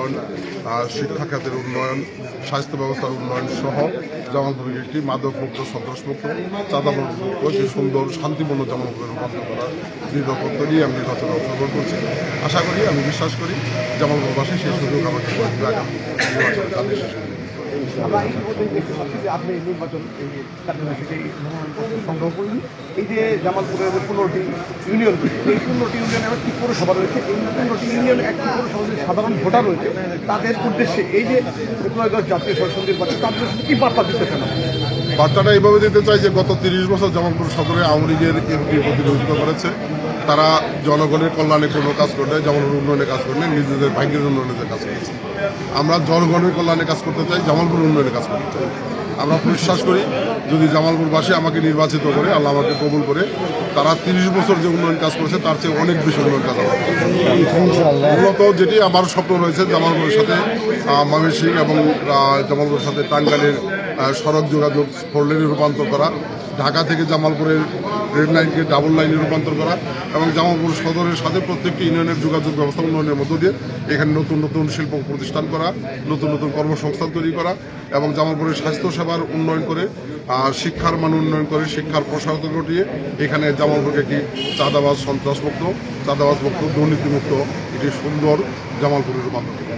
উন্নয়ন, শিক্ষা খাতের উন্নয়ন, স্বাস্থ্য ব্যবস্থার উন্নয়ন সহ জামালপুরকে একটি মাদকমুক্ত, সন্ত্রাসমুক্ত, চাঁদামুক্ত, একটি সুন্দর শান্তিপূর্ণ জামালপুরে রূপান্তর করার দৃঢ় প্রত্যয় নিয়ে আমি নির্বাচনে অংশগ্রহণ করছি। আশা করি, আমি বিশ্বাস করি জামালপুরবাসী সেই সুযোগ আমাকে আগামী নির্বাচনে তাদের শেষ করবে। আমরা এই পর্যন্ত দেখতে পাচ্ছি যে আপনি নির্বাচন থেকে সংগ্রহ করলেন। এই যে জামালপুরের 15টি ইউনিয়ন রয়েছে, এই 15টি ইউনিয়নের একটি পৌরসভা রয়েছে, এই 15টি ইউনিয়ন একটি পৌরসভা যে সাধারণ ভোটার রয়েছে তাদের উদ্দেশ্যে এই যে ত্রয়োদশ জাতীয় সংসদ নির্বাচন তাদের কি বার্তা দিতে চান? বার্তাটা এইভাবে দিতে চাই যে গত 30 বছর জামালপুর সদরে আওয়ামী লীগের এমপি প্রতিনিধিত্ব করেছে। তারা জনগণের কল্যাণে কোনো কাজ করলে, জামালপুর উন্নয়নের কাজ করলে, নিজেদের ভাগ্যের উন্নয়নের কাজ করেছে। আমরা জনগণের কল্যাণে কাজ করতে চাই, জামালপুর উন্নয়নের কাজ করতে চাই। আমরা বিশ্বাস করি যদি জামালপুরবাসী আমাকে নির্বাচিত করে, আল্লাহ আমাকে কবুল করে, তারা 30 বছর যে উন্নয়ন কাজ করেছে তার চেয়ে অনেক বেশি উন্নয়ন কাজ হবে। মূলত যেটি আমার স্বপ্ন রয়েছে জামালপুরের সাথে ময়মনসিংহ এবং জামালপুরের সাথে টাঙ্গাইলের সড়ক যোগাযোগ 4 লেনে রূপান্তর করা, ঢাকা থেকে জামালপুরের রেড লাইনকে ডাবল লাইনে রূপান্তর করা এবং জামালপুর সদরের সাথে প্রত্যেকটি ইউনিয়নের যোগাযোগ ব্যবস্থা উন্নয়নের মধ্য দিয়ে এখানে নতুন নতুন শিল্প প্রতিষ্ঠান করা, নতুন নতুন কর্মসংস্থান তৈরি করা এবং জামালপুরের স্বাস্থ্যসেবার উন্নয়ন করে, শিক্ষার মান উন্নয়ন করে, শিক্ষার প্রসারতা ঘটিয়ে এখানে জামালপুরকে একটি চাঁদাবাজ, সন্ত্রাসমুক্ত, চাঁদাবাজমুক্ত, দুর্নীতিমুক্ত একটি সুন্দর জামালপুরে রূপান্তর করা।